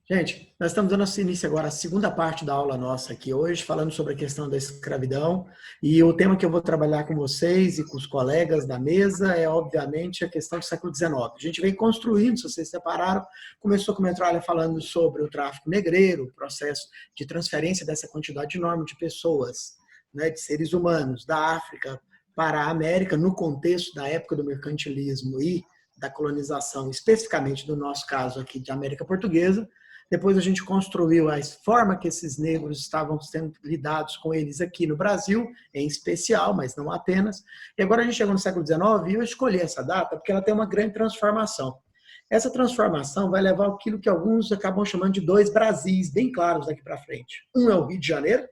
Gente, nós estamos dando início agora à segunda parte da aula nossa aqui hoje, falando sobre a questão da escravidão. E o tema que eu vou trabalhar com vocês e com os colegas da mesa é, obviamente, a questão do século XIX. A gente vem construindo, se vocês separaram, começou com a metralha falando sobre o tráfico negreiro, o processo de transferência dessa quantidade enorme de pessoas, né, de seres humanos, da África para a América, no contexto da época do mercantilismo e da colonização, especificamente do nosso caso aqui de América Portuguesa. Depois a gente construiu a forma que esses negros estavam sendo lidados com eles aqui no Brasil, em especial, mas não apenas. E agora a gente chegou no século XIX e eu escolhi essa data porque ela tem uma grande transformação. Essa transformação vai levar aquilo que alguns acabam chamando de dois Brasis, bem claros daqui para frente. Um é o Rio de Janeiro,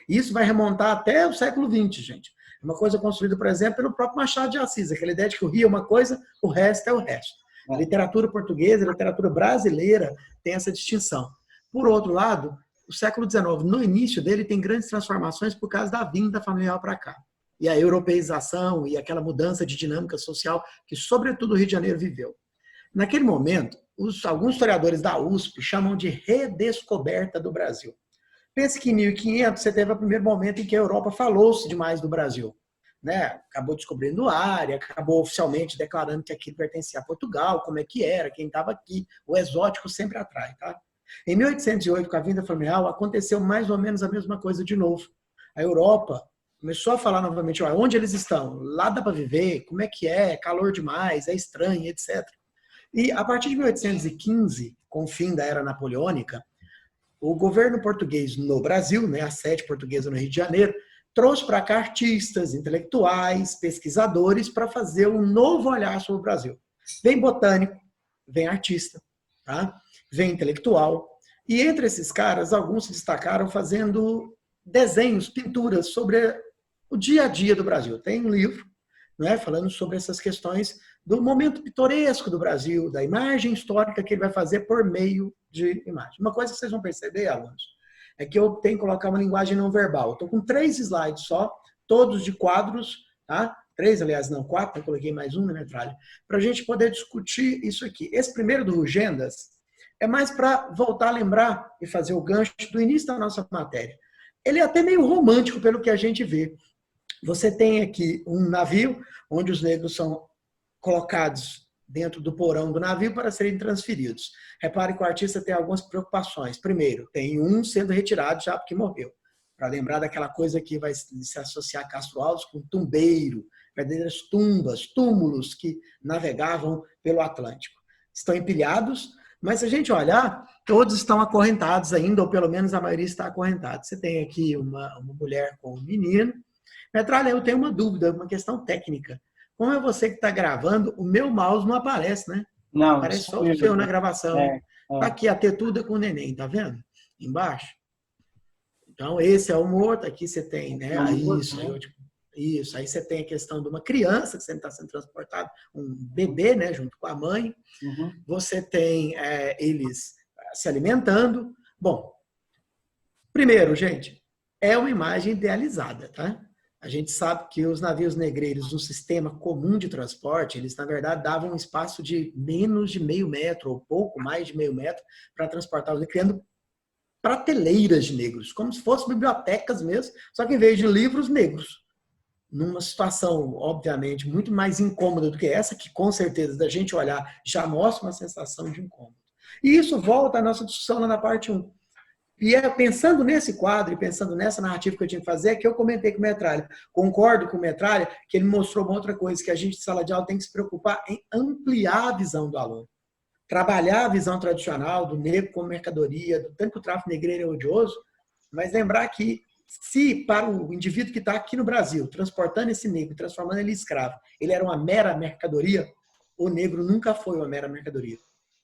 e isso vai remontar até o século XX, gente. É uma coisa construída, por exemplo, pelo próprio Machado de Assis, aquela ideia de que o Rio é uma coisa, o resto é o resto. A literatura portuguesa, a literatura brasileira tem essa distinção. Por outro lado, o século XIX, no início dele, tem grandes transformações por causa da vinda familiar para cá. E a europeização e aquela mudança de dinâmica social que, sobretudo, o Rio de Janeiro viveu. Naquele momento, alguns historiadores da USP chamam de redescoberta do Brasil. Pense que em 1500 você teve o primeiro momento em que a Europa falou-se demais do Brasil. Né? Acabou descobrindo a área, acabou oficialmente declarando que aquilo pertencia a Portugal, como é que era, quem estava aqui. O exótico sempre atrai. Tá? Em 1808, com a vinda familiar, aconteceu mais ou menos a mesma coisa de novo. A Europa começou a falar novamente, onde eles estão? Lá dá para viver? Como é calor demais, é estranho, etc. E a partir de 1815, com o fim da era napoleônica, o governo português no Brasil, né, a sede portuguesa no Rio de Janeiro, trouxe para cá artistas, intelectuais, pesquisadores para fazer um novo olhar sobre o Brasil. Vem botânico, vem artista, tá? Vem intelectual. E entre esses caras, alguns se destacaram fazendo desenhos, pinturas sobre o dia a dia do Brasil. Tem um livro, né, falando sobre essas questões do momento pitoresco do Brasil, da imagem histórica que ele vai fazer por meio de imagem. Uma coisa que vocês vão perceber, alunos, é que eu tenho que colocar uma linguagem não verbal. Estou com 3 slides só, todos de quadros, tá? 3, aliás, não, 4, eu coloquei mais um na metralha, para a gente poder discutir isso aqui. Esse primeiro do Rugendas é mais para voltar a lembrar e fazer o gancho do início da nossa matéria. Ele é até meio romântico pelo que a gente vê. Você tem aqui um navio onde os negros são colocados dentro do porão do navio para serem transferidos. Repare que o artista tem algumas preocupações. Primeiro, tem um sendo retirado já porque morreu. Para lembrar daquela coisa que vai se associar a Castro Alves com tumbeiro, verdadeiras tumbas, túmulos que navegavam pelo Atlântico. Estão empilhados, mas se a gente olhar, todos estão acorrentados ainda, ou pelo menos a maioria está acorrentada. Você tem aqui uma mulher com um menino. Metralha, eu tenho uma dúvida, uma questão técnica. Como é você que está gravando, o meu mouse não aparece, né? Não, aparece só o seu na gravação. Tá aqui, a tetuda com o neném, tá vendo? Embaixo. Então, esse é o morto. Aqui você tem, né? Isso. Aí você tem a questão de uma criança que sempre está sendo transportado, um bebê, né? Junto com a mãe. Uhum. Você tem eles se alimentando. Bom, primeiro, gente, é uma imagem idealizada, tá? A gente sabe que os navios negreiros, no sistema comum de transporte, eles, na verdade, davam um espaço de menos de meio metro, ou pouco mais de meio metro, para transportar os negros, criando prateleiras de negros, como se fossem bibliotecas mesmo, só que em vez de livros, negros. Numa situação, obviamente, muito mais incômoda do que essa, que com certeza, da gente olhar, já mostra uma sensação de incômodo. E isso volta à nossa discussão lá na parte 1. E é pensando nesse quadro e pensando nessa narrativa que eu tinha que fazer, que eu comentei com o Metralha. Concordo com o Metralha que ele mostrou uma outra coisa, que a gente, de sala de aula, tem que se preocupar em ampliar a visão do aluno. Trabalhar a visão tradicional do negro como mercadoria, do tanto que o tráfico negreiro é odioso, mas lembrar que se para o indivíduo que está aqui no Brasil, transportando esse negro, transformando ele em escravo, ele era uma mera mercadoria, o negro nunca foi uma mera mercadoria.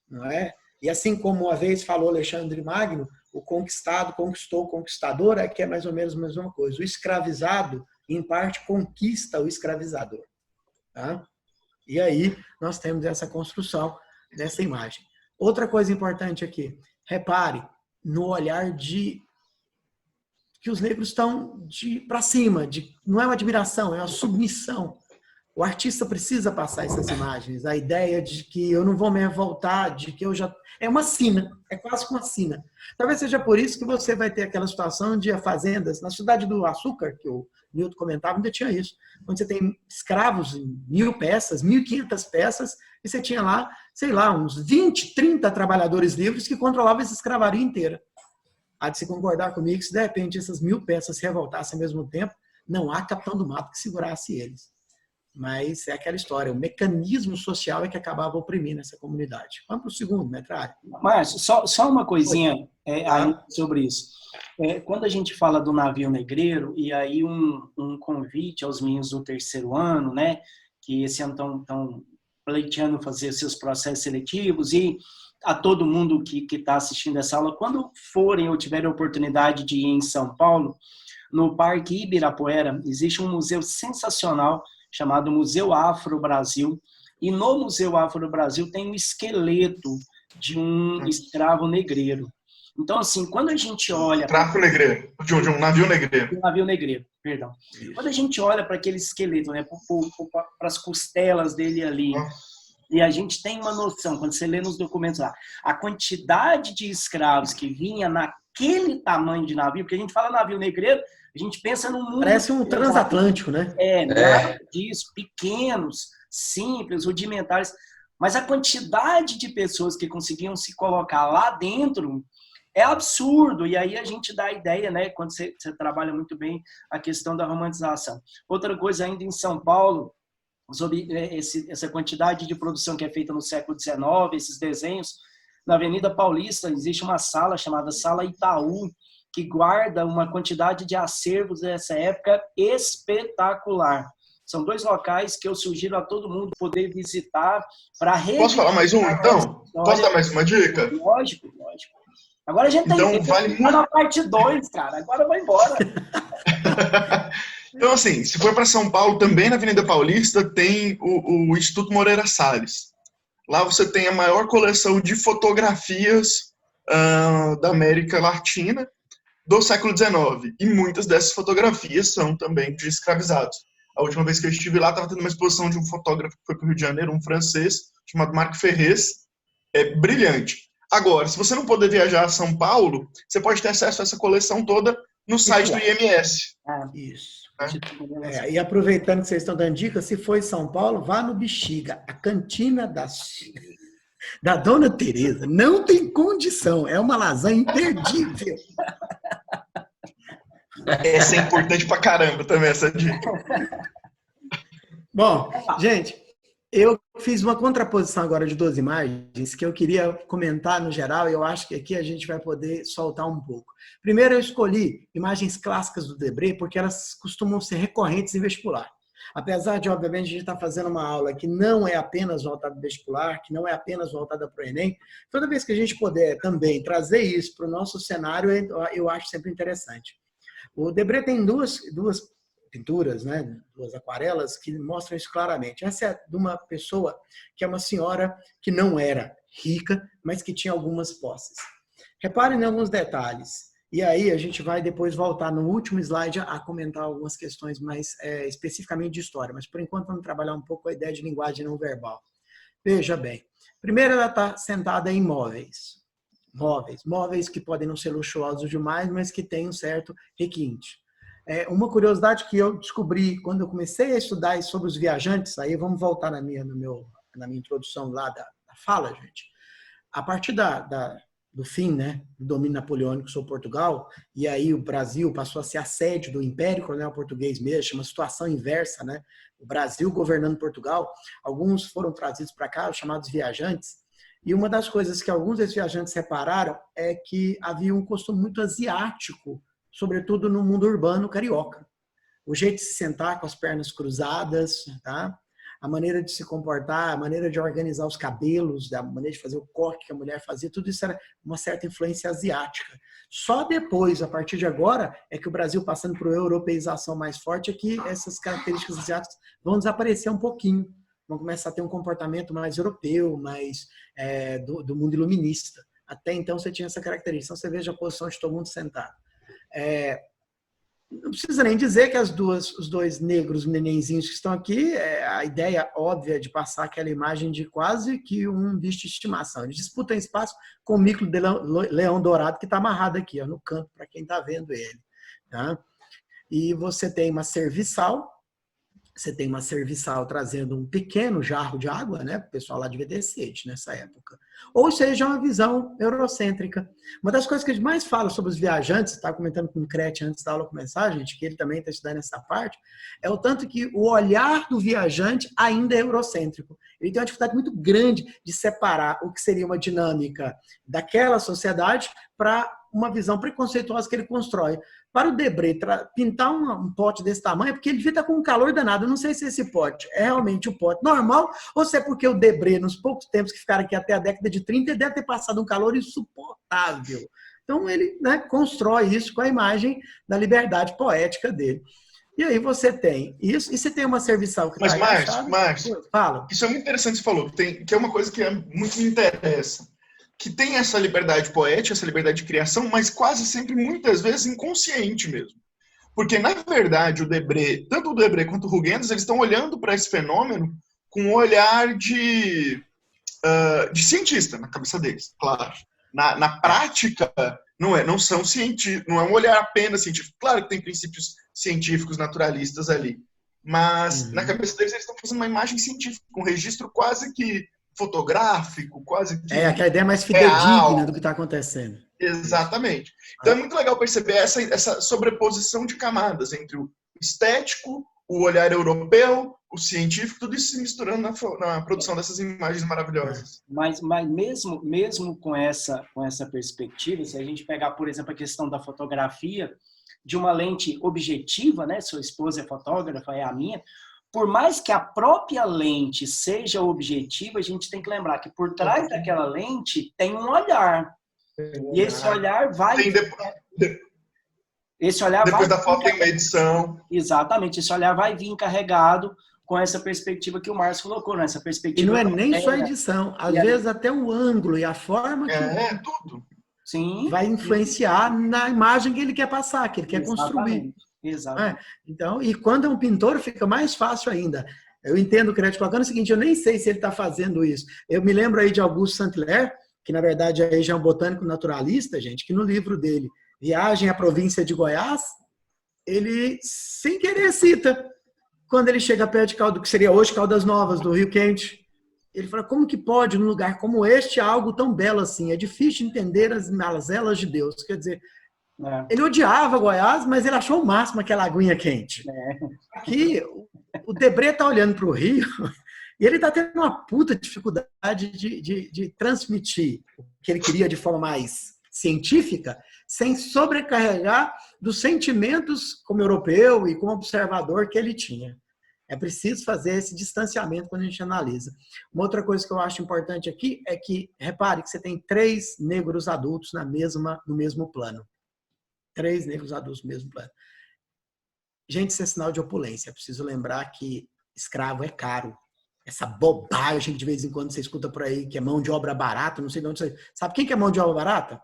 Não é? E assim como uma vez falou Alexandre Magno, o conquistado conquistou o conquistador, aqui é mais ou menos a mesma coisa. O escravizado, em parte, conquista o escravizador. Tá? E aí nós temos essa construção dessa imagem. Outra coisa importante aqui, repare no olhar de que os negros estão para cima, não é uma admiração, é uma submissão. O artista precisa passar essas imagens, a ideia de que eu não vou me revoltar, de que eu já... É uma sina, é quase que uma sina. Talvez seja por isso que você vai ter aquela situação de fazendas, na Cidade do Açúcar, que o Nilton comentava, ainda tinha isso, onde você tem escravos em 1.000 peças, 1.500 peças, e você tinha lá, sei lá, uns 20, 30 trabalhadores livres que controlavam essa escravaria inteira. Há de se concordar comigo que se de repente essas 1.000 peças se revoltassem ao mesmo tempo, não há capitão do mato que segurasse eles. Mas é aquela história, o mecanismo social é que acabava oprimindo essa comunidade. Vamos para o segundo, Metralha. Márcio, só uma coisinha aí sobre isso. Quando a gente fala do navio negreiro, e aí um convite aos meninos do terceiro ano, né, que esse ano estão pleiteando fazer seus processos seletivos, e a todo mundo que está assistindo essa aula, quando forem ou tiverem a oportunidade de ir em São Paulo, no Parque Ibirapuera, existe um museu sensacional chamado Museu Afro-Brasil, e no Museu Afro-Brasil tem um esqueleto de um escravo negreiro. Então, assim, quando a gente olha... Tráfico negreiro, de um navio negreiro. Um navio negreiro, perdão. Quando a gente olha para aquele esqueleto, né, para as costelas dele ali, e a gente tem uma noção, quando você lê nos documentos lá, a quantidade de escravos que vinha naquele tamanho de navio, porque a gente fala navio negreiro, a gente pensa num mundo... Parece um transatlântico, né? Nada disso, pequenos, simples, rudimentares, mas a quantidade de pessoas que conseguiam se colocar lá dentro é absurdo, e aí a gente dá a ideia, né, quando você trabalha muito bem a questão da romantização. Outra coisa ainda em São Paulo, sobre essa quantidade de produção que é feita no século XIX, esses desenhos, na Avenida Paulista existe uma sala chamada Sala Itaú, que guarda uma quantidade de acervos dessa época espetacular. São 2 locais que eu sugiro a todo mundo poder visitar para revisitar. Posso falar mais um, então? Posso dar mais uma dica? Lógico. Agora a gente então, vale muito na parte 2, cara. Agora vai embora. Então, assim, se for para São Paulo, também na Avenida Paulista tem o Instituto Moreira Salles. Lá você tem a maior coleção de fotografias da América Latina do século XIX. E muitas dessas fotografias são também de escravizados. A última vez que eu estive lá, estava tendo uma exposição de um fotógrafo que foi para o Rio de Janeiro, um francês, chamado Marc Ferrez. É brilhante. Agora, se você não puder viajar a São Paulo, você pode ter acesso a essa coleção toda no site do IMS. Isso. E aproveitando que vocês estão dando dicas, se for em São Paulo, vá no Bexiga, a cantina da Dona Teresa. Não tem condição, é uma lasanha imperdível. Essa é importante pra caramba também, essa dica. Bom, gente, eu fiz uma contraposição agora de 2 imagens que eu queria comentar no geral e eu acho que aqui a gente vai poder soltar um pouco. Primeiro, eu escolhi imagens clássicas do Debré porque elas costumam ser recorrentes em vestibular. Apesar de, obviamente, a gente estar fazendo uma aula que não é apenas voltada para o vestibular, que não é apenas voltada para o Enem, toda vez que a gente puder também trazer isso para o nosso cenário, eu acho sempre interessante. O Debré tem duas pinturas, né, 2 aquarelas que mostram isso claramente. Essa é de uma pessoa que é uma senhora que não era rica, mas que tinha algumas posses. Reparem em alguns detalhes. E aí a gente vai depois voltar no último slide a comentar algumas questões mais especificamente de história, mas por enquanto vamos trabalhar um pouco a ideia de linguagem não verbal. Veja bem, primeiro ela está sentada em móveis. Móveis que podem não ser luxuosos demais, mas que têm um certo requinte. Uma curiosidade que eu descobri quando eu comecei a estudar sobre os viajantes, aí vamos voltar na minha introdução lá da fala, gente. A partir do fim, né, do domínio napoleônico sobre Portugal, e aí o Brasil passou a ser a sede do Império Colonial Português mesmo, uma situação inversa, né? O Brasil governando Portugal, alguns foram trazidos para cá, os chamados viajantes, e uma das coisas que alguns desses viajantes repararam é que havia um costume muito asiático, sobretudo no mundo urbano carioca. O jeito de se sentar com as pernas cruzadas, tá? A maneira de se comportar, a maneira de organizar os cabelos, a maneira de fazer o corte que a mulher fazia, tudo isso era uma certa influência asiática. Só depois, a partir de agora, é que o Brasil, passando por uma europeização mais forte, é que essas características asiáticas vão desaparecer um pouquinho. Vão começar a ter um comportamento mais europeu, mais do mundo iluminista. Até então você tinha essa característica. Então você veja a posição de todo mundo sentado. Não precisa nem dizer que os dois negros nenenzinhos que estão aqui, a ideia óbvia de passar aquela imagem de quase que um bicho de estimação. Eles disputam espaço com o micro de leão dourado que está amarrado aqui, ó, no canto, para quem está vendo ele. Tá? E você tem uma serviçal. Você tem uma serviçal trazendo um pequeno jarro de água, né? O pessoal lá devia ter sede nessa época. Ou seja, uma visão eurocêntrica. Uma das coisas que a gente mais fala sobre os viajantes, estava comentando com o Crete antes da aula começar, gente, que ele também está estudando essa parte, é o tanto que o olhar do viajante ainda é eurocêntrico. Ele tem uma dificuldade muito grande de separar o que seria uma dinâmica daquela sociedade para uma visão preconceituosa que ele constrói. Para o Debré pintar um pote desse tamanho, é porque ele devia estar com um calor danado. Eu não sei se esse pote é realmente o pote normal ou se é porque o Debré, nos poucos tempos que ficaram aqui até a década de 30, ele deve ter passado um calor insuportável. Então ele, né, constrói isso com a imagem da liberdade poética dele. E aí você tem isso, e você tem uma serviçal que Mas, está Márcio, fala. Isso é muito interessante que você falou, que é uma coisa que muito me interessa. Que tem essa liberdade poética, essa liberdade de criação, mas quase sempre, muitas vezes, inconsciente mesmo. Porque, na verdade, tanto o Debré quanto o Huygens, eles estão olhando para esse fenômeno com um olhar de cientista na cabeça deles, claro. Na prática, não são cientistas, não é um olhar apenas científico. Claro que tem princípios científicos naturalistas ali, mas na cabeça deles eles estão fazendo uma imagem científica, um registro quase que fotográfico, quase que aquela ideia mais fidedigna do que está acontecendo. Exatamente. Então é muito legal perceber essa sobreposição de camadas entre o estético, o olhar europeu, o científico, tudo isso se misturando na produção dessas imagens maravilhosas. Mas mesmo com essa perspectiva, se a gente pegar, por exemplo, a questão da fotografia, de uma lente objetiva, né? Sua esposa é fotógrafa, é a minha. Por mais que a própria lente seja objetiva, a gente tem que lembrar que por trás daquela lente tem um olhar. E esse olhar vai... Depois da foto tem uma edição. Exatamente, esse olhar vai vir carregado com essa perspectiva que o Márcio colocou, né? Essa perspectiva. E não é nem só a edição, às vezes até o ângulo e a forma que tudo. Sim. vai influenciar na imagem que ele quer passar, que ele quer construir. Exato. Então, e quando é um pintor, fica mais fácil ainda. Eu entendo o Crédito colocando o seguinte, eu nem sei se ele está fazendo isso. Eu me lembro aí de Auguste Saint-Hilaire, que na verdade aí já é um botânico naturalista, gente, que no livro dele, Viagem à Província de Goiás, ele, sem querer, cita, quando ele chega perto de que seria hoje Caldas Novas, do Rio Quente, ele fala, como que pode, num lugar como este, algo tão belo assim? É difícil entender as mazelas de Deus. Quer dizer, ele odiava Goiás, mas ele achou o máximo aquela aguinha quente. Aqui, o Debré está olhando para o Rio e ele está tendo uma puta dificuldade de transmitir o que ele queria de forma mais científica, sem sobrecarregar dos sentimentos como europeu e como observador que ele tinha. É preciso fazer esse distanciamento quando a gente analisa. Uma outra coisa que eu acho importante aqui é que, repare que você tem 3 negros adultos no mesmo plano. 3 negros adultos no mesmo plano. Gente, isso é sinal de opulência. É preciso lembrar que escravo é caro. Essa bobagem que de vez em quando você escuta por aí, que é mão de obra barata, não sei de onde você... Sabe quem que é mão de obra barata?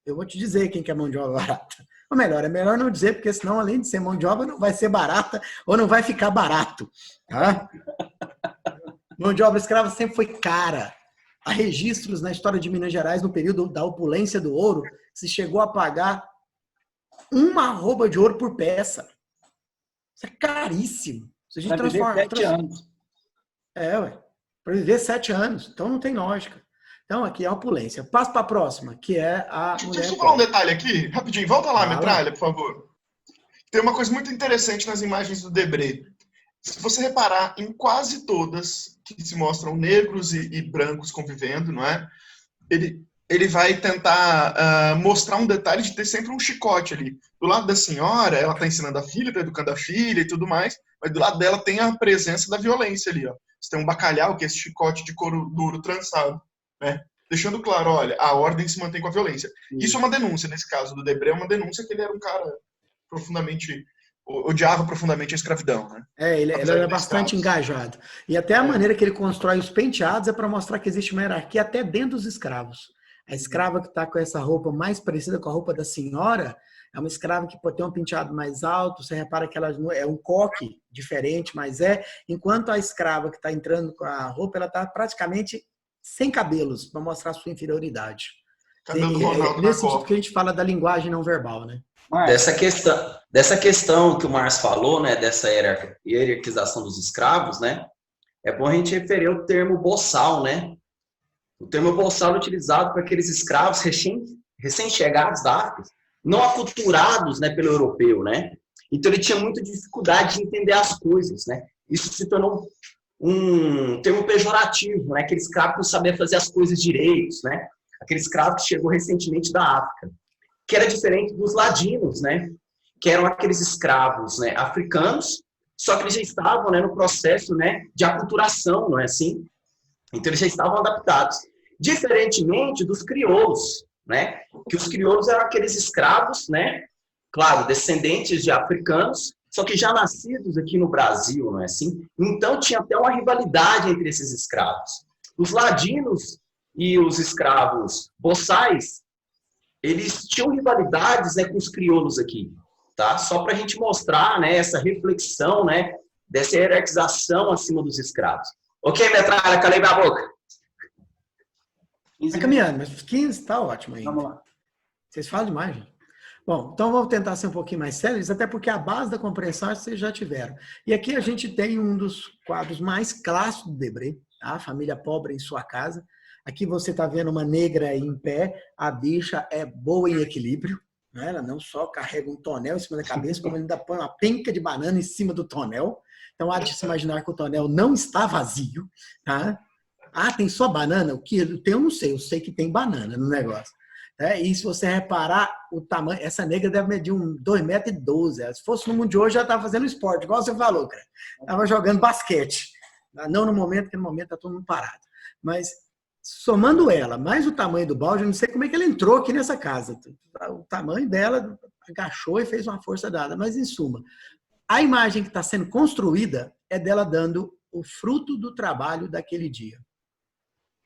Eu vou te dizer quem que é mão de obra barata. Ou melhor, é melhor não dizer, porque senão, além de ser mão de obra, não vai ser barata ou não vai ficar barato. Tá? Mão de obra escrava sempre foi cara. Há registros na história de Minas Gerais, no período da opulência do ouro, se chegou a pagar 1 arroba de ouro por peça. Isso é caríssimo. Se a gente transforma... 7 anos. Para viver 7 anos. Então não tem lógica. Então aqui é a opulência. Passo para a próxima, que é a mulher... Deixa eu falar um detalhe aqui, rapidinho. Volta lá, Metralha, por favor. Tem uma coisa muito interessante nas imagens do Debré. Se você reparar, em quase todas que se mostram negros e brancos convivendo, não é? Ele vai tentar mostrar um detalhe de ter sempre um chicote ali. Do lado da senhora, ela está ensinando a filha, está educando a filha e tudo mais, mas do lado dela tem a presença da violência ali. Ó. Você tem um bacalhau, que é esse chicote de couro duro trançado, né? Deixando claro, olha, a ordem se mantém com a violência. Isso é uma denúncia, nesse caso do Debré, é uma denúncia que ele era um cara profundamente... odiava profundamente a escravidão, né? Ele era bastante engajado. E até a maneira que ele constrói os penteados é para mostrar que existe uma hierarquia até dentro dos escravos. A escrava que está com essa roupa mais parecida com a roupa da senhora, É uma escrava que pode ter um penteado mais alto, você repara que ela é um coque diferente, mas enquanto a escrava que está entrando com a roupa, ela está praticamente sem cabelos, para mostrar a sua inferioridade. Cabelo do Ronaldo Nesse na sentido Copa. que a gente fala da linguagem não verbal, né? Dessa questão que o Márcio falou, né, dessa hierarquização dos escravos, né, é bom a gente referir ao termo boçal, né? O termo boçal é utilizado para aqueles escravos recém-chegados da África, não aculturados, né, pelo europeu, né? Então ele tinha muita dificuldade de entender as coisas, né? Isso se tornou um termo pejorativo, né? Aquele escravo que não sabia fazer as coisas direitos, né? Aquele escravo que chegou recentemente da África, que era diferente dos ladinos, né? Que eram aqueles escravos, né, africanos, só que eles já estavam, né, no processo, né, de aculturação, não é assim? Então eles já estavam adaptados. Diferentemente dos crioulos, né? Que os crioulos eram aqueles escravos, né? Claro, descendentes de africanos, só que já nascidos aqui no Brasil, não é assim? Então tinha até uma rivalidade entre esses escravos. Os ladinos e os escravos boçais, eles tinham rivalidades, né, com os crioulos aqui, tá? Só para a gente mostrar, né, essa reflexão, né, dessa hierarquização acima dos escravos. Ok, metralha, calei minha boca. Vai caminhando, mas 15 está ótimo ainda. Vamos lá. Vocês falam demais, gente. Bom, então vamos tentar ser um pouquinho mais sérios, até porque a base da compreensão vocês já tiveram. E aqui a gente tem um dos quadros mais clássicos do Debré, tá? A família pobre em sua casa. Aqui você está vendo uma negra em pé, a bicha é boa em equilíbrio, né? Ela não só carrega um tonel em cima da cabeça, como ainda põe uma penca de banana em cima do tonel. Então há de se imaginar que o tonel não está vazio, tá? Ah, tem só banana? O que tem eu não sei, eu sei que tem banana no negócio. E se você reparar o tamanho, essa negra deve medir 2,12 m. Se fosse no mundo de hoje, já estava fazendo esporte, igual você falou, cara. Estava jogando basquete. Não no momento, porque no momento está todo mundo parado. Mas somando ela, mais o tamanho do balde, eu não sei como é que ela entrou aqui nessa casa. O tamanho dela agachou e fez uma força dada. Mas, em suma, a imagem que está sendo construída é dela dando o fruto do trabalho daquele dia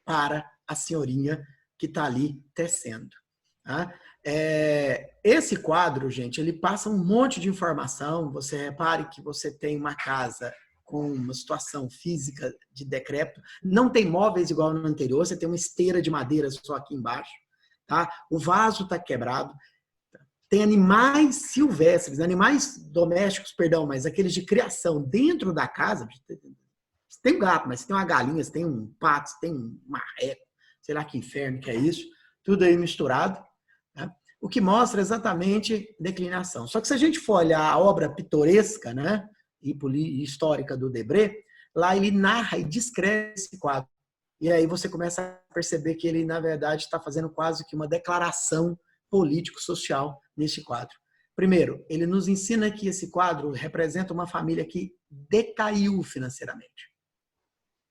para a senhorinha que está ali tecendo. Tá? Esse quadro, gente, ele passa um monte de informação. Você repare que você tem uma casa com uma situação física de decrépito, não tem móveis igual no anterior, você tem uma esteira de madeira só aqui embaixo, tá? O vaso está quebrado, tem animais silvestres, animais domésticos, perdão, mas aqueles de criação dentro da casa. Você tem um gato, mas você tem uma galinha, você tem um pato, você tem um marreco, sei lá que inferno que é isso, tudo aí misturado, tá? O que mostra exatamente declinação. Só que se a gente for olhar a obra pitoresca, né, e histórica do Debré, lá ele narra e descreve esse quadro. E aí você começa a perceber que ele, na verdade, está fazendo quase que uma declaração político-social neste quadro. Primeiro, ele nos ensina que esse quadro representa uma família que decaiu financeiramente.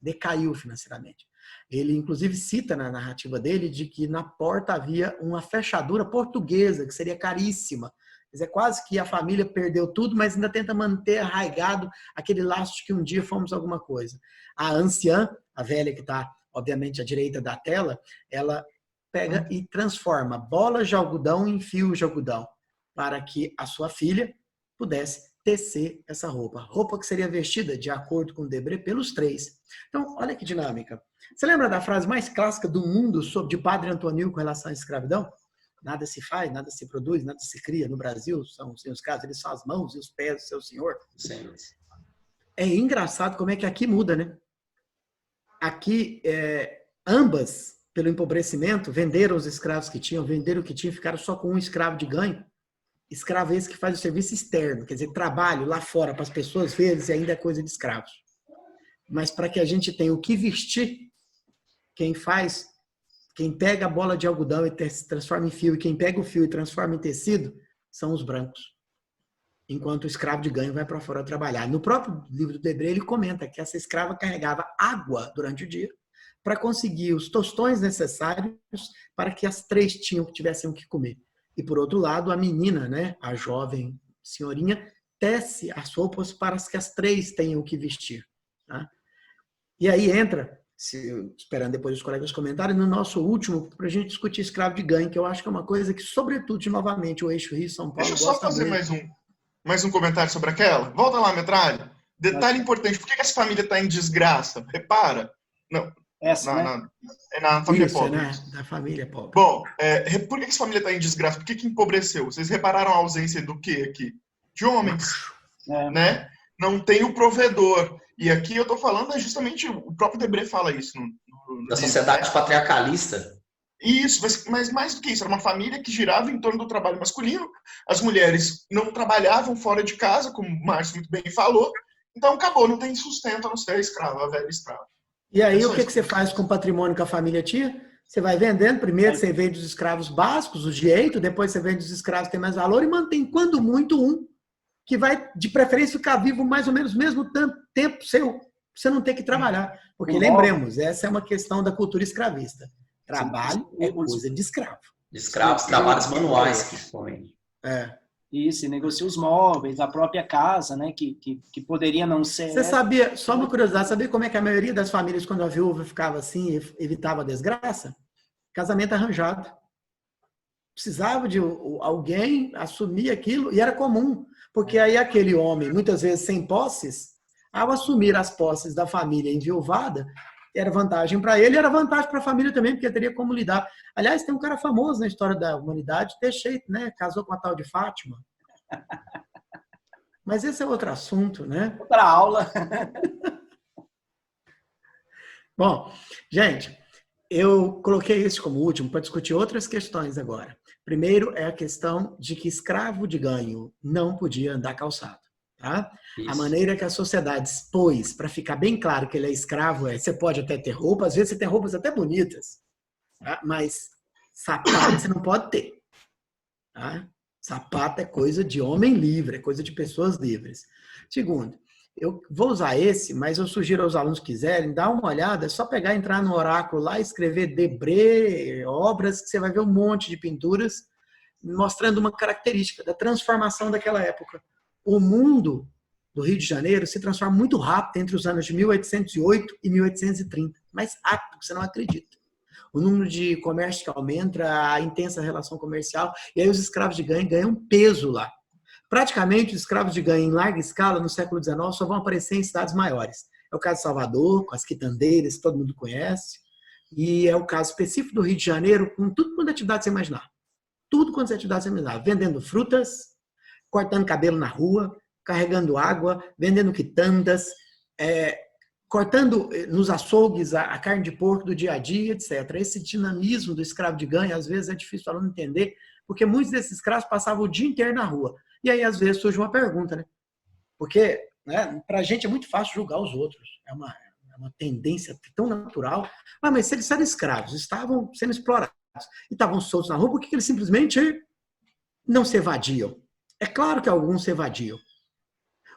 Decaiu financeiramente. Ele, inclusive, cita na narrativa dele de que na porta havia uma fechadura portuguesa, que seria caríssima. Quer dizer, quase que a família perdeu tudo, mas ainda tenta manter arraigado aquele laço de que um dia fomos alguma coisa. A anciã, a velha que está, obviamente, à direita da tela, ela pega e transforma bolas de algodão em fios de algodão para que a sua filha pudesse tecer essa roupa. Roupa que seria vestida, de acordo com o Debré, pelos três. Então, olha que dinâmica. Você lembra da frase mais clássica do mundo de Padre Antônio com relação à escravidão? Nada se faz, nada se produz, nada se cria. No Brasil, são os casos, eles são as mãos e os pés do seu senhor. Sim. É engraçado como é que aqui muda, né? Aqui, ambas, pelo empobrecimento, venderam os escravos que tinham, venderam o que tinham, ficaram só com um escravo de ganho. Escravo esse que faz o serviço externo, quer dizer, trabalho lá fora para as pessoas verem se ainda é coisa de escravos. Mas para que a gente tenha o que vestir, quem pega a bola de algodão e transforma em fio, e quem pega o fio e transforma em tecido, são os brancos. Enquanto o escravo de ganho vai para fora trabalhar. No próprio livro do Debré, ele comenta que essa escrava carregava água durante o dia para conseguir os tostões necessários para que as três tivessem o que comer. E, por outro lado, a menina, né, a jovem senhorinha, tece as roupas para que as três tenham o que vestir. Tá? E aí entra, esperando depois os colegas comentarem, no nosso último, para a gente discutir escravo de ganho, que eu acho que é uma coisa que, sobretudo, novamente, o eixo Rio-São Paulo Deixa eu só fazer mais um comentário sobre aquela. Volta lá, Metralha. Detalhe importante, por que essa família está em desgraça? Repara. Não, né? É na família Isso, pobre. né? Da família pobre. Bom, por que essa família está em desgraça? Por que empobreceu? Vocês repararam a ausência do quê aqui? De homens, né? Não tem o provedor. E aqui eu estou falando justamente, o próprio Debré fala isso. Da sociedade patriarcalista. Isso, mas mais do que isso, era uma família que girava em torno do trabalho masculino. As mulheres não trabalhavam fora de casa, como o Márcio muito bem falou. Então acabou, não tem sustento a não ser a escrava, a velha escrava. E aí, o que você faz com o patrimônio que a família tinha? Você vai vendendo, primeiro você vende os escravos básicos, os direitos, depois você vende os escravos que têm mais valor e mantém, quando muito, um que vai, de preferência, ficar vivo mais ou menos o mesmo tempo seu, pra você não ter que trabalhar. Porque, lembremos, essa é uma questão da cultura escravista. Trabalho é coisa de escravo. De escravos, trabalhos manuais, principalmente. Isso, e negocia os móveis, a própria casa, né, que poderia não ser... Você sabia, só uma curiosidade, sabia como é que a maioria das famílias, quando a viúva ficava assim, evitava a desgraça? Casamento arranjado. Precisava de alguém assumir aquilo, e era comum, porque aí aquele homem, muitas vezes sem posses, ao assumir as posses da família enviuvada, era vantagem para ele e era vantagem para a família também, porque teria como lidar. Aliás, tem um cara famoso na história da humanidade, Teixeira, né? Casou com a tal de Fátima. Mas esse é outro assunto, né? Outra aula. Bom, gente, eu coloquei esse como último para discutir outras questões agora. Primeiro é a questão de que escravo de ganho não podia andar calçado. Tá? A maneira que a sociedade expôs, para ficar bem claro que ele é escravo, você pode até ter roupa, às vezes você tem roupas até bonitas, tá? Mas sapato você não pode ter. Tá? Sapato é coisa de homem livre, é coisa de pessoas livres. Segundo, eu vou usar esse, mas eu sugiro aos alunos que quiserem, dar uma olhada, é só pegar, entrar no oráculo lá, escrever Debré, obras, que você vai ver um monte de pinturas mostrando uma característica da transformação daquela época. O mundo do Rio de Janeiro se transforma muito rápido entre os anos de 1808 e 1830. Mais rápido que você não acredita. O número de comércio que aumenta, a intensa relação comercial, e aí os escravos de ganho ganham peso lá. Praticamente, os escravos de ganho em larga escala, no século XIX, só vão aparecer em cidades maiores. É o caso de Salvador, com as quitandeiras, que todo mundo conhece, e é o caso específico do Rio de Janeiro, com tudo quanto é atividade você imaginar. Tudo quanto é atividade você imaginar. Vendendo frutas, cortando cabelo na rua, carregando água, vendendo quitandas, cortando nos açougues a carne de porco do dia a dia, etc. Esse dinamismo do escravo de ganho, às vezes, é difícil o aluno entender, porque muitos desses escravos passavam o dia inteiro na rua. E aí, às vezes, surge uma pergunta, né? Porque, né, para a gente é muito fácil julgar os outros. É uma tendência tão natural. Mas se eles eram escravos, estavam sendo explorados e estavam soltos na rua, por que eles simplesmente não se evadiam? É claro que alguns se evadiam.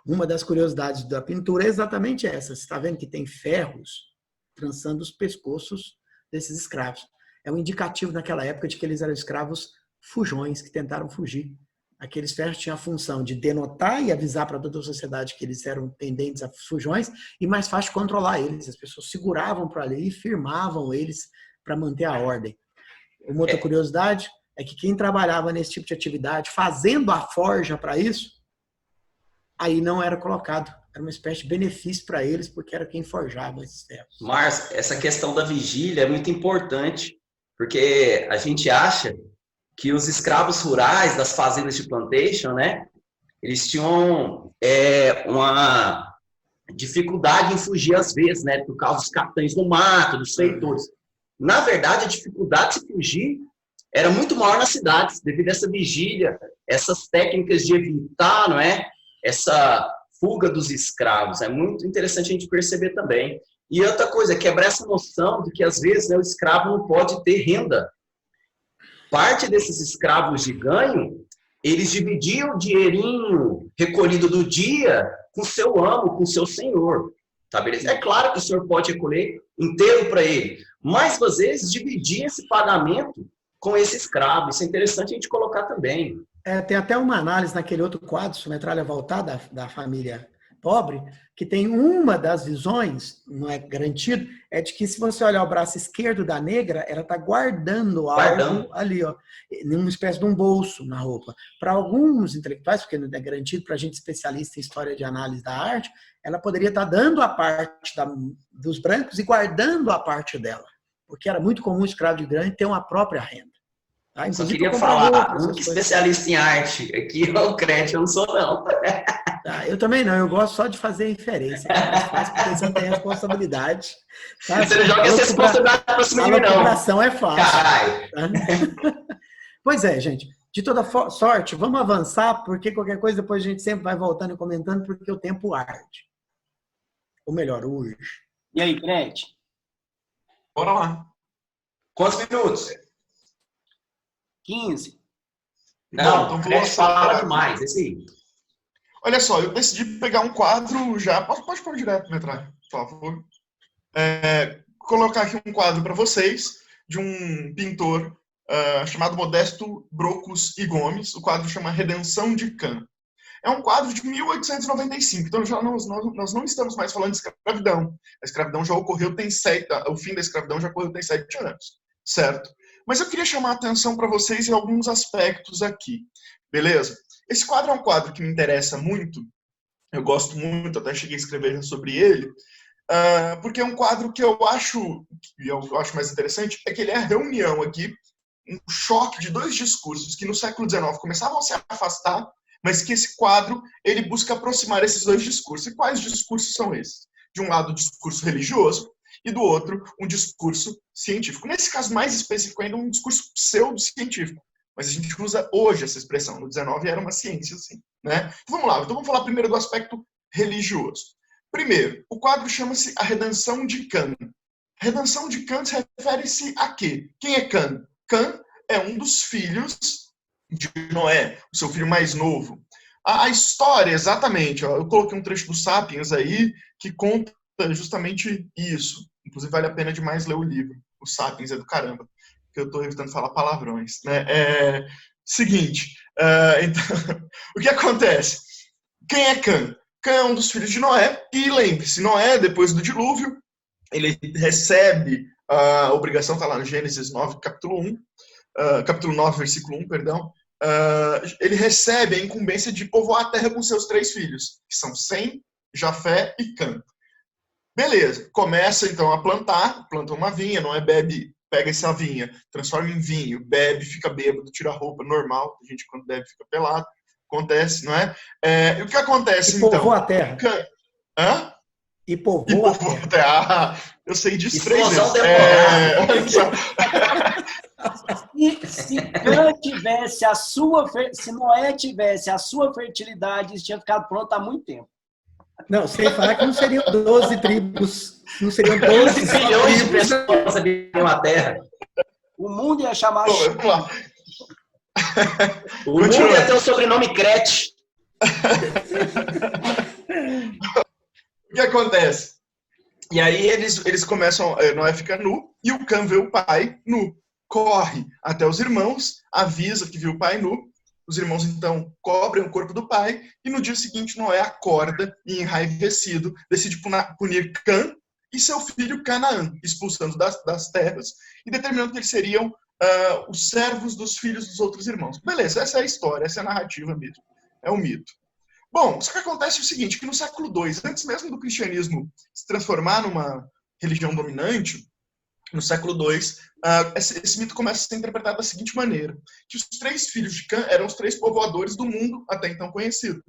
Uma das curiosidades da pintura é exatamente essa. Você está vendo que tem ferros trançando os pescoços desses escravos. É um indicativo naquela época de que eles eram escravos fujões, que tentaram fugir. Aqueles ferros tinham a função de denotar e avisar para toda a sociedade que eles eram tendentes a fujões e mais fácil controlar eles. As pessoas seguravam para ali e firmavam eles para manter a ordem. Uma outra curiosidade é que quem trabalhava nesse tipo de atividade, fazendo a forja para isso, aí não era colocado. Era uma espécie de benefício para eles, porque era quem forjava esses ferros. Márcio, essa questão da vigília é muito importante, porque a gente acha que os escravos rurais das fazendas de plantation, né, eles tinham uma dificuldade em fugir às vezes, né, por causa dos capitães do mato, dos feitores. Na verdade, a dificuldade de fugir era muito maior nas cidades, devido a essa vigília, essas técnicas de evitar, não é, essa fuga dos escravos. É muito interessante a gente perceber também. E outra coisa, quebrar essa noção de que, às vezes, né, o escravo não pode ter renda. Parte desses escravos de ganho, eles dividiam o dinheirinho recolhido do dia com seu amo, com seu senhor. Tá, beleza? É claro que o senhor pode recolher inteiro para ele, mas, às vezes, dividir esse pagamento com esse escravo. Isso é interessante a gente colocar também. Tem até uma análise naquele outro quadro, se Metralha voltar, da família pobre, que tem uma das visões, não é garantido, é de que se você olhar o braço esquerdo da negra, ela está guardando algo ali, ó, em uma espécie de um bolso na roupa. Para alguns intelectuais, porque não é garantido para a gente especialista em história de análise da arte, ela poderia estar dando a parte dos brancos e guardando a parte dela, porque era muito comum o escravo de grande ter uma própria renda. Tá? Eu só queria falar, um especialista em arte, aqui é o Crete, eu não sou não. Tá, eu também não, eu gosto só de fazer inferência, que é mais fácil, porque você não tem responsabilidade. Tá? Você não joga essa responsabilidade pra cima de mim, não. A locubração é fácil. Caralho. Tá? Pois é, gente. De toda sorte, vamos avançar, porque qualquer coisa depois a gente sempre vai voltando e comentando, porque o tempo arde. Ou melhor, urge. E aí, Crete? Bora lá. Quantos minutos? 15. Não, o Crete fala demais, esse aí. Olha só, eu decidi pegar um quadro já. Pode pôr direto, Metralha, por favor. Colocar aqui um quadro para vocês de um pintor chamado Modesto Brocos e Gomes. O quadro chama Redenção de Can. É um quadro de 1895, então nós não estamos mais falando de escravidão. A escravidão já ocorreu, o fim da escravidão já ocorreu tem 7 anos, certo? Mas eu queria chamar a atenção para vocês em alguns aspectos aqui, beleza? Esse quadro é um quadro que me interessa muito, eu gosto muito, até cheguei a escrever sobre ele, porque é um quadro que eu acho mais interessante, é que ele é a reunião aqui, um choque de 2 discursos que no século XIX começavam a se afastar, mas que esse quadro ele busca aproximar esses 2 discursos. E quais discursos são esses? De um lado, o discurso religioso, e do outro, um discurso científico. Nesse caso mais específico ainda, um discurso pseudocientífico. Mas a gente usa hoje essa expressão. No 19 era uma ciência, assim. Né? Então vamos lá. Então vamos falar primeiro do aspecto religioso. Primeiro, o quadro chama-se A Redenção de Can. A redenção de Can refere-se a quê? Quem é Can? Can é um dos filhos de Noé, o seu filho mais novo. A história, exatamente, ó, eu coloquei um trecho do Sapiens aí que conta justamente isso. Inclusive, vale a pena demais ler o livro. O Sapiens é do caramba, que eu estou evitando falar palavrões. Né? Seguinte, então, o que acontece? Quem é Can? Can é um dos filhos de Noé, e lembre-se, Noé, depois do dilúvio, ele recebe a obrigação, está lá no Gênesis 9, capítulo 9, versículo 1, perdão, ele recebe a incumbência de povoar a terra com seus 3 filhos, que são Sem, Jafé e Cã. Beleza, começa então a plantar, planta uma vinha, Noé bebe, pega essa vinha, transforma em vinho, bebe, fica bêbado, tira a roupa, normal, a gente quando bebe fica pelado, acontece, não é? E o que acontece então? Povoa a terra. Hã? E povoa a terra. Eu sei disso 3 vezes. Se Noé tivesse a sua fertilidade, isso tinha ficado pronto há muito tempo. Não, sem falar que não seriam 12 tribos, não seriam 12 bilhões de pessoas habitam a Terra. O mundo ia chamar... O mundo ia ter o sobrenome Crete. O que acontece? E aí eles começam, Noé fica nu, e o Cã vê o pai nu. Corre até os irmãos, avisa que viu o pai nu. Os irmãos, então, cobrem o corpo do pai, e no dia seguinte Noé acorda e, enraivecido, decide punir Cã e seu filho Canaã, expulsando das terras e determinando que eles seriam os servos dos filhos dos outros irmãos. Beleza, essa é a história, essa é a narrativa mesmo. É um mito. Bom, o que acontece é o seguinte, que no século II, antes mesmo do cristianismo se transformar numa religião dominante, no século II, esse mito começa a ser interpretado da seguinte maneira, que os 3 filhos de Cã eram os 3 povoadores do mundo até então conhecido.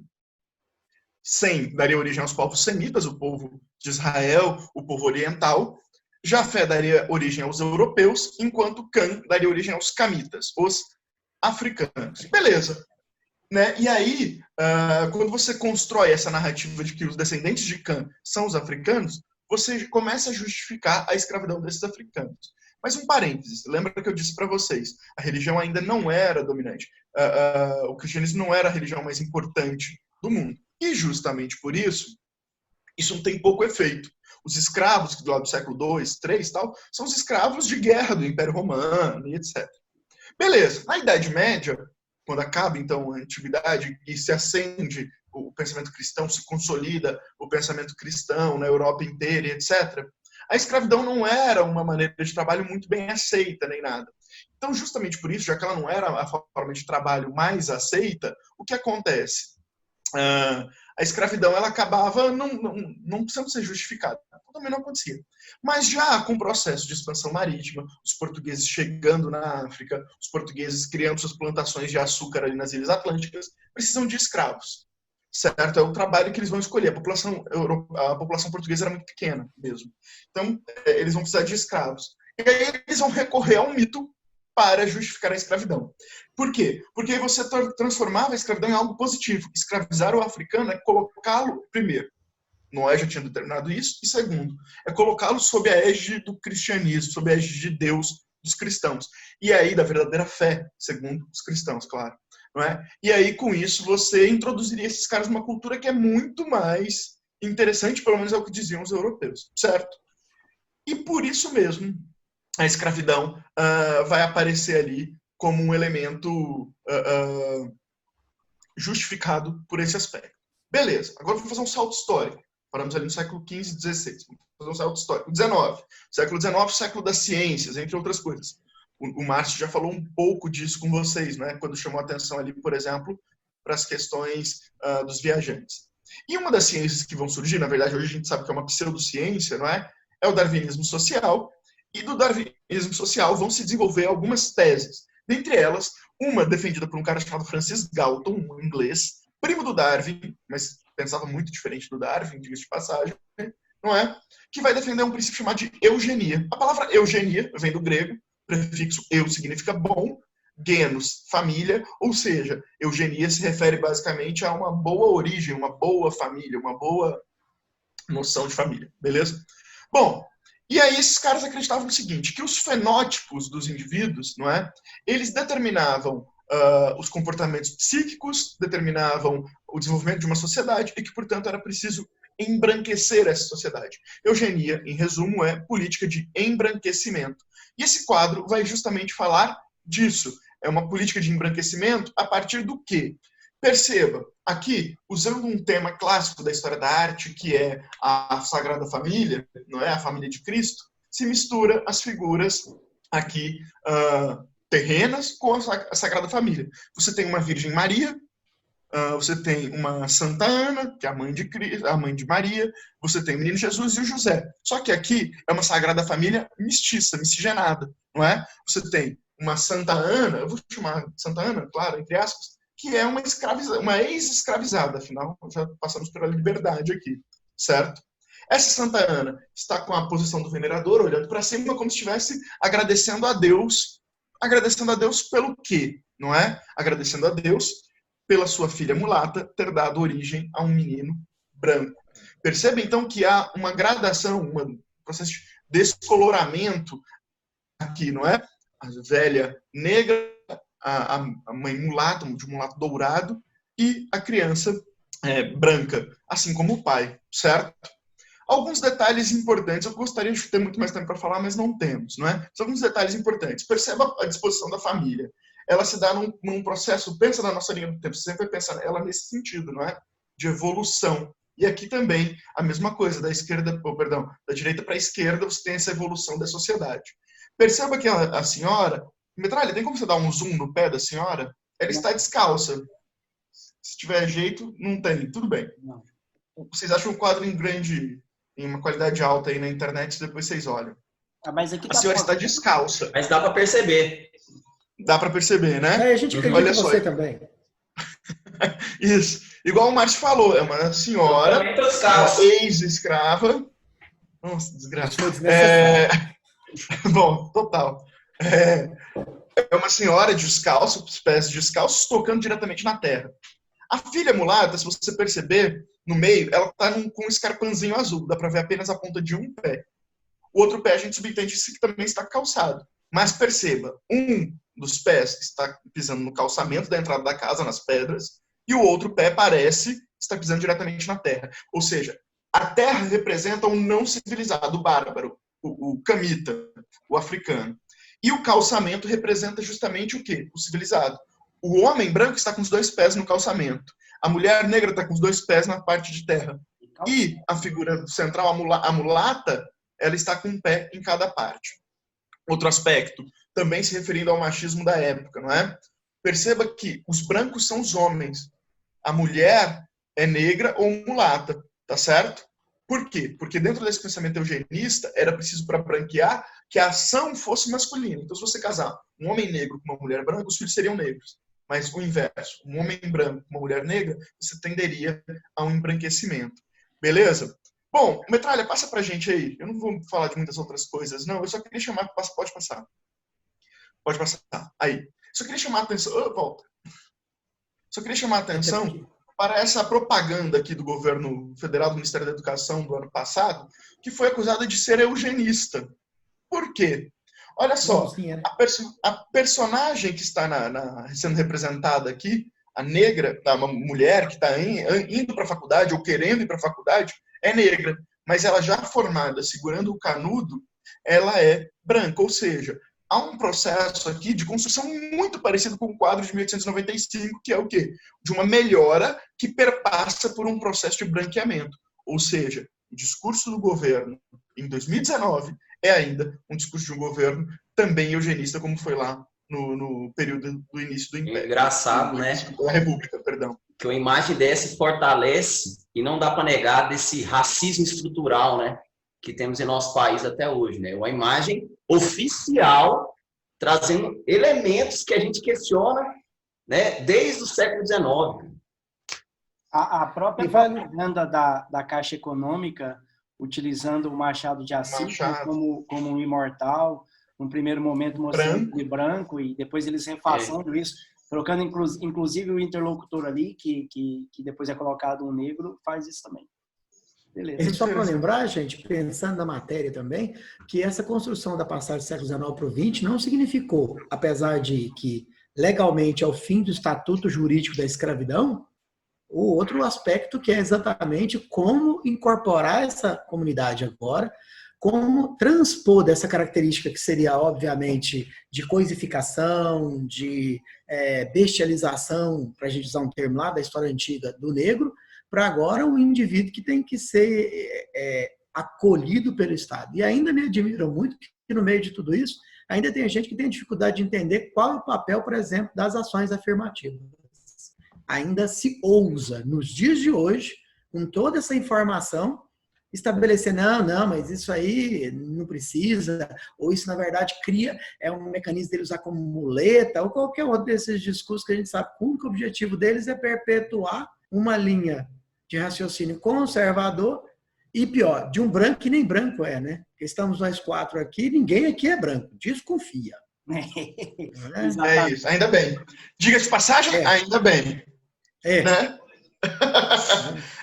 Sem daria origem aos povos semitas, o povo de Israel, o povo oriental. Jafé daria origem aos europeus, enquanto Cã daria origem aos camitas, os africanos. Beleza. Né? E aí, quando você constrói essa narrativa de que os descendentes de Cã são os africanos, você começa a justificar a escravidão desses africanos. Mas um parênteses, lembra que eu disse para vocês, a religião ainda não era dominante, o cristianismo não era a religião mais importante do mundo. E justamente por isso não tem pouco efeito. Os escravos do lado do século II, III, tal, são os escravos de guerra do Império Romano e etc. Beleza, na Idade Média, quando acaba então a antiguidade e se acende o pensamento cristão se consolida, o pensamento cristão na Europa inteira, etc., a escravidão não era uma maneira de trabalho muito bem aceita, nem nada. Então, justamente por isso, já que ela não era a forma de trabalho mais aceita, o que acontece? A escravidão ela acabava não precisando ser justificada. Também não acontecia. Mas já com o processo de expansão marítima, os portugueses chegando na África, os portugueses criando suas plantações de açúcar ali nas Ilhas Atlânticas, precisam de escravos. Certo? É o trabalho que eles vão escolher. A população portuguesa era muito pequena mesmo. Então, eles vão precisar de escravos. E aí eles vão recorrer a um mito para justificar a escravidão. Por quê? Porque aí você transformava a escravidão em algo positivo. Escravizar o africano é colocá-lo, primeiro, Noé já tinha determinado isso, e segundo, é colocá-lo sob a égide do cristianismo, sob a égide de Deus, dos cristãos. E aí, da verdadeira fé, segundo os cristãos, claro. Não é? E aí, com isso, você introduziria esses caras numa cultura que é muito mais interessante, pelo menos é o que diziam os europeus, certo? E por isso mesmo, a escravidão vai aparecer ali como um elemento justificado por esse aspecto. Beleza, agora vamos fazer um salto histórico. Paramos ali no século XV e XVI. Vamos fazer um salto histórico. XIX. Século XIX, século das ciências, entre outras coisas. O Márcio já falou um pouco disso com vocês, né? Quando chamou a atenção ali, por exemplo, para as questões dos viajantes. E uma das ciências que vão surgir, na verdade, hoje a gente sabe que é uma pseudociência, não é? É o darwinismo social. E do darwinismo social vão se desenvolver algumas teses. Dentre elas, uma defendida por um cara chamado Francis Galton, um inglês, primo do Darwin, mas pensava muito diferente do Darwin, diga-se de passagem, não é? Que vai defender um princípio chamado de eugenia. A palavra eugenia vem do grego, prefixo eu significa bom, genus, família, ou seja, eugenia se refere basicamente a uma boa origem, uma boa família, uma boa noção de família, beleza? Bom, e aí esses caras acreditavam no seguinte, que os fenótipos dos indivíduos, não é? Eles determinavam os comportamentos psíquicos, determinavam o desenvolvimento de uma sociedade e que, portanto, era preciso embranquecer essa sociedade. Eugenia, em resumo, é política de embranquecimento. E esse quadro vai justamente falar disso. É uma política de embranquecimento a partir do quê? Perceba, aqui, usando um tema clássico da história da arte, que é a Sagrada Família, não é? A família de Cristo, se mistura as figuras aqui terrenas com a Sagrada Família. Você tem uma Virgem Maria, você tem uma Santa Ana, que é a mãe de Cristo, a mãe de Maria, você tem o menino Jesus e o José. Só que aqui é uma Sagrada Família mestiça, miscigenada, não é? Você tem uma Santa Ana, eu vou chamar Santa Ana, claro, entre aspas, que é uma ex-escravizada, afinal, já passamos pela liberdade aqui, certo? Essa Santa Ana está com a posição do venerador, olhando para cima, como se estivesse agradecendo a Deus pelo quê, não é? Agradecendo a Deus pela sua filha mulata ter dado origem a um menino branco. Percebe, então, que há uma gradação, um processo de descoloramento aqui, não é? A velha negra, a mãe mulata, de um mulato dourado, e a criança branca, assim como o pai, certo? Alguns detalhes importantes, eu gostaria de ter muito mais tempo para falar, mas não temos, não é? São alguns detalhes importantes. Perceba a disposição da família. Ela se dá num processo, pensa na nossa linha do tempo, você sempre vai pensar nela nesse sentido, não é? De evolução. E aqui também, a mesma coisa, da direita para a esquerda, você tem essa evolução da sociedade. Perceba que a senhora, Metralha, tem como você dar um zoom no pé da senhora? Ela está descalça. Se tiver jeito, não tem, tudo bem. Não. Vocês acham um quadro em grande, em uma qualidade alta aí na internet, depois vocês olham. Mas aqui a senhora está descalça. Mas dá para perceber. Dá para perceber, né? A gente acredita em você também. Isso. Igual o Márcio falou, é uma senhora, uma ex-escrava. Nossa, desgraça. Bom, total. É uma senhora descalça, os pés descalços, tocando diretamente na terra. A filha mulata, se você perceber, no meio, ela está com um escarpãozinho azul. Dá para ver apenas a ponta de um pé. O outro pé a gente subentende que também está calçado. Mas perceba, um dos pés está pisando no calçamento da entrada da casa, nas pedras, e o outro pé parece estar pisando diretamente na terra. Ou seja, a terra representa um não civilizado, o bárbaro, o camita, o africano. E o calçamento representa justamente o quê? O civilizado. O homem branco está com os dois pés no calçamento. A mulher negra está com os 2 pés na parte de terra. E a figura central, a mulata, ela está com um pé em cada parte. Outro aspecto, também se referindo ao machismo da época, não é? Perceba que os brancos são os homens. A mulher é negra ou mulata, tá certo? Por quê? Porque dentro desse pensamento eugenista, era preciso para branquear que a ação fosse masculina. Então, se você casar um homem negro com uma mulher branca, os filhos seriam negros. Mas o inverso, um homem branco com uma mulher negra, você tenderia a um embranquecimento. Beleza? Bom, Metralha, passa pra gente aí. Eu não vou falar de muitas outras coisas, não. Eu só queria chamar... Pode passar. Pode passar. Aí. Só queria chamar a atenção... volta. Só queria chamar a atenção para essa propaganda aqui do governo federal, do Ministério da Educação do ano passado, que foi acusada de ser eugenista. Por quê? Olha só, a personagem que está sendo representada aqui, a negra, a mulher que está indo para a faculdade ou querendo ir para a faculdade, é negra, mas ela já formada, segurando o canudo, ela é branca, ou seja, há um processo aqui de construção muito parecido com o quadro de 1895, que é o quê? De uma melhora que perpassa por um processo de branqueamento. Ou seja, o discurso do governo em 2019 é ainda um discurso de um governo também eugenista, como foi lá no período do início do Império. Engraçado, né? Da República, perdão. Que uma imagem dessa fortalece, e não dá para negar, desse racismo estrutural, né? Que temos em nosso país até hoje, né? Uma imagem oficial trazendo elementos que a gente questiona, né? Desde o século XIX. A própria propaganda da Caixa Econômica, utilizando o Machado de Assis como um imortal, no primeiro momento mostrando de branco, e depois eles refaçando isso, trocando inclusive o interlocutor ali, que depois é colocado um negro, faz isso também. Beleza. E só para lembrar, gente, pensando na matéria também, que essa construção da passagem do século XIX para o XX não significou, apesar de que legalmente é o fim do estatuto jurídico da escravidão, o outro aspecto que é exatamente como incorporar essa comunidade agora, como transpor dessa característica que seria, obviamente, de coisificação, de bestialização, para a gente usar um termo lá da história antiga, do negro, para agora um indivíduo que tem que ser acolhido pelo Estado. E ainda me admiram muito que no meio de tudo isso, ainda tem gente que tem dificuldade de entender qual é o papel, por exemplo, das ações afirmativas. Ainda se ousa, nos dias de hoje, com toda essa informação, estabelecer, não, mas isso aí não precisa, ou isso, na verdade, cria um mecanismo deles usar como muleta, ou qualquer outro desses discursos que a gente sabe que o único objetivo deles é perpetuar uma linha de raciocínio conservador e, pior, de um branco que nem branco é, né? Porque estamos nós 4 aqui, ninguém aqui é branco, desconfia. É isso, ainda bem. Diga de passagem, ainda bem. Né?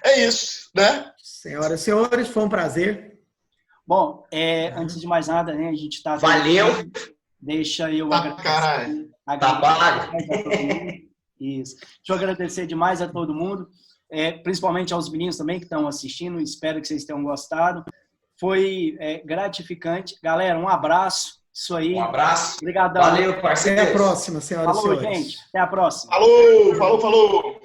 É isso, né? Senhoras e senhores, foi um prazer. Bom, antes de mais nada, né, a gente está... Valeu! Deixa eu agradecer. Isso. Deixa eu agradecer demais a todo mundo, principalmente aos meninos também que estão assistindo. Espero que vocês tenham gostado. Foi gratificante. Galera, um abraço. Isso aí. Um abraço. Obrigadão. Valeu, parceiro. Até a próxima, senhoras e senhores. Falou, gente. Até a próxima. Falou.